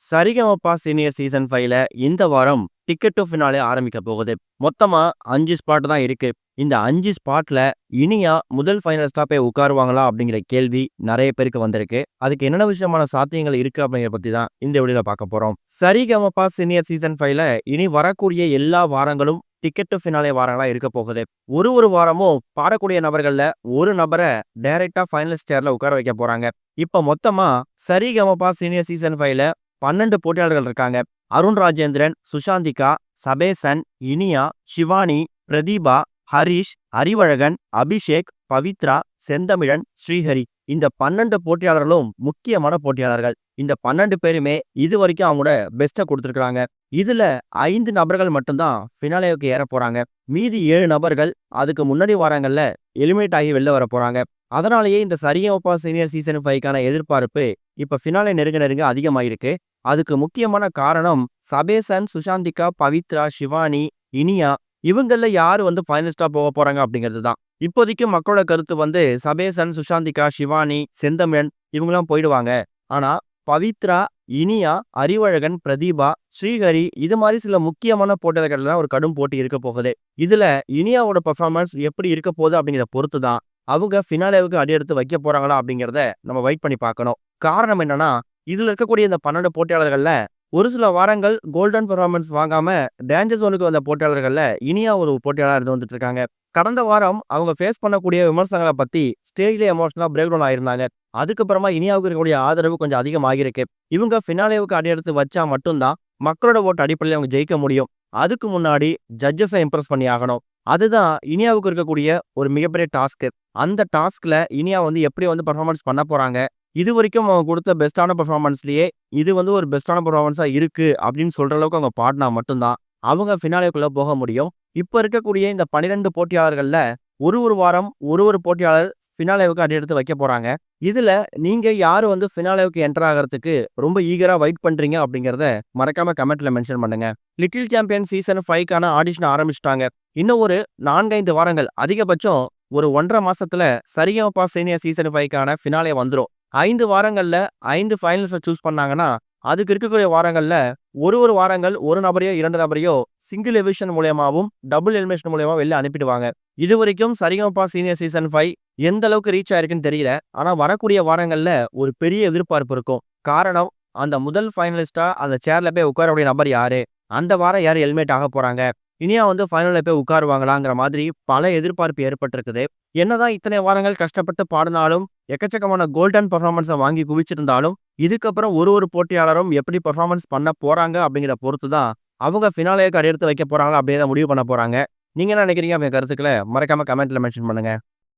Sa Re Ga Ma Pa senior season 5ல இந்த வாரம் ticket to finale ஆரம்பிக்க போகுது. மொத்தமா 5 ஸ்பாட் தான் இருக்கு. இந்த 5 ஸ்பாட்ல இனியா முதல் ஃபைனலிஸ்டா போய் உட்காருவாங்களா அப்படிங்கிற கேள்வி நிறைய பேருக்கு வந்திருக்கு. அதுக்கு என்னென்ன விஷயமான சாத்தியங்கள் இருக்கு அப்படிங்கிற பத்தி தான் இந்த வீடியோல பார்க்க போறோம். சரிகமபா சீனியர் சீசன் 5ல இனி வரக்கூடிய எல்லா வாரங்களும் டிக்கெட் டு ஃபினாலே வாரங்களா இருக்க போகுது. ஒரு வாரமும் பாடக்கூடிய நபர்கள்ல ஒரு நபரை டைரக்டா ஃபைனலிஸ்ட் சேர்ல உட்கார வைக்க போறாங்க. இப்ப மொத்தமா சரிகமபா சீனியர் சீசன் 5ல 12 போட்டியாளர்கள் இருக்காங்க. அருண் ராஜேந்திரன், சுஷாந்திகா, சபேசன், இனியா, ஷிவானி, பிரதீபா, ஹரிஷ், அறிவழகன், அபிஷேக், பவித்ரா, செந்தமிழன், ஸ்ரீஹரி. இந்த 12 போட்டியாளர்களும் முக்கியமான போட்டியாளர்கள். இந்த 12 பேருமே இது வரைக்கும் அவங்களோட பெஸ்ட்டை கொடுத்துருக்காங்க. இதுல 5 நபர்கள் மட்டும்தான் ஃபினாலேவுக்கு ஏற போறாங்க. மீதி 7 நபர்கள் அதுக்கு முன்னாடி வாரங்கள்ல எலிமினேட் ஆகி வெளில வர போறாங்க. அதனாலேயே இந்த சரிகமபா சீனியர் சீசன் 5க்கான எதிர்பார்ப்பு இப்ப ஃபினாலே நெருங்க அதிகமாயிருக்கு. அதுக்கு முக்கியமான காரணம் சபேசன், சுஷாந்திகா, பவித்ரா, ஷிவானி, இனியா இவங்கள யாரு ஃபைனலிஸ்டா போக போறாங்க அப்படிங்கிறது தான். இப்போதைக்கு மக்களோட கருத்து சபேசன், சுஷாந்திகா, ஷிவானி, செந்தமிழன் இவங்கெல்லாம் போயிடுவாங்க. ஆனா பவித்ரா, இனியா, அறிவழகன், பிரதீபா, ஸ்ரீஹரி இது மாதிரி சில முக்கியமான போட்டியாளர்கள்ல ஒரு கடும் போட்டி இருக்க போகுது. இதுல இனியாவோட பெர்ஃபார்மன்ஸ் எப்படி இருக்க போகுது அப்படிங்கிறத பொறுத்து தான் அவங்க ஃபினாலேவுக்கு அடியெடுத்து வைக்க போறாங்களா அப்படிங்கிறத நம்ம வெயிட் பண்ணி பார்க்கணும். காரணம் என்னன்னா இதுல இருக்கக்கூடிய இந்த 12 போட்டியாளர்கள்ல ஒரு சில வாரங்கள் கோல்டன் பெர்ஃபார்மன்ஸ் வாங்காம டேஞ்சர் ஜோனுக்கு வந்த போட்டியாளர்கள்ல இனியா ஒரு போட்டியாளர் இருந்து வந்துட்டு இருக்காங்க. கடந்த வாரம் அவங்க ஃபேஸ் பண்ணக்கூடிய விமர்சனங்களை பத்தி ஸ்டேஜ்ல எமோஷனலா பிரேக் டவுன் ஆயிருந்தாங்க. அதுக்கப்புறமா இனியாவுக்கு இருக்கக்கூடிய ஆதரவு கொஞ்சம் அதிகமாகிருக்கு. இவங்க ஃபினாலேவுக்கு அடியெடுத்து வச்சா மட்டும்தான் மக்களோட ஓட்டு அடிப்படையில் அவங்க ஜெயிக்க முடியும். அதுக்கு முன்னாடி ஜட்ஜஸை இம்ப்ரெஸ் பண்ணி ஆகணும். அதுதான் இனியாவுக்கு இருக்கக்கூடிய ஒரு மிகப்பெரிய டாஸ்க். அந்த டாஸ்க்ல இனியா எப்படி பெர்ஃபார்மன்ஸ் பண்ண போறாங்க, இது வரைக்கும் அவங்க கொடுத்த பெஸ்டான பெர்ஃபார்மன்ஸ்லயே இது ஒரு பெஸ்டான பெர்ஃபார்மன்ஸா இருக்கு அப்படின்னு சொல்ற அளவுக்கு அவங்க பாடினா மட்டும்தான் அவங்க ஃபினாலேக்குள்ள போக முடியும். இப்ப இருக்கக்கூடிய இந்த 12 போட்டியாளர்கள்ல ஒரு வாரம் ஒரு போட்டியாளர் ஃபினாலேவுக்கு அடியெடுத்து வைக்க போறாங்க. இதுல நீங்க யாரு ஃபினாலேவுக்கு என்டர் ஆகிறதுக்கு ரொம்ப ஈகரா வெயிட் பண்றீங்க அப்படிங்கறத மறக்காம கமெண்ட்ல மென்ஷன் பண்ணுங்க. லிட்டில் சாம்பியன் சீசன் 5க்கான ஆடிஷன் ஆரம்பிச்சிட்டாங்க. இன்னும் ஒரு 4-5 வாரங்கள், அதிகபட்சம் ஒரு 1.5 மாசத்துல சரிகமபா சீனியர் சீசன் 5க்கான ஃபினாலே வந்துடும். 5 வாரங்கள்ல 5 ஃபைனலிஸ்ட சூஸ் பண்ணாங்கன்னா அதுக்கு இருக்கக்கூடிய வாரங்கள்ல ஒரு வாரங்கள் ஒரு நபரையோ 2 நபரையோ சிங்கிள் எவிஷன் மூலியமாவும் டபுள் எலிமினேஷன் மூலியமா வெளில அனுப்பிடுவாங்க. இது வரைக்கும் சரிகமபா சீனியர் சீசன் 5 எந்த அளவுக்கு ரீச் ஆயிருக்குன்னு தெரியல. ஆனா வரக்கூடிய வாரங்கள்ல ஒரு பெரிய எதிர்பார்ப்பு இருக்கும். காரணம், அந்த முதல் ஃபைனலிஸ்டா அந்த சேர்ல போய் உட்காரக்கூடிய நபர் யாரு, அந்த வாரம் யாரு எலிமினேட் ஆக போறாங்க, இனியா ஃபைனல்ல போய் உட்காருவாங்களாங்கிற மாதிரி பல எதிர்பார்ப்பு ஏற்பட்டிருக்குது. என்னதான் இத்தனை வாரங்கள் கஷ்டப்பட்டு பாடினாலும் எக்கச்சக்கமான கோல்டன் பெர்ஃபார்மன்ஸை வாங்கி குவிச்சிருந்தாலும் இதுக்கப்புறம் ஒரு போட்டியாளரும் எப்படி பெர்ஃபார்மன்ஸ் பண்ண போறாங்க அப்படிங்கிற பொறுத்து தான் அவங்க ஃபினாலேக்கு அடியெடுத்து வைக்க போறாங்களா அப்படிங்கிறத முடிவு பண்ண போறாங்க. நீங்க என்ன நினைக்கிறீங்க அப்படிங்கிற கருத்துக்களை மறக்காம கமெண்ட்ல மென்ஷன் பண்ணுங்க.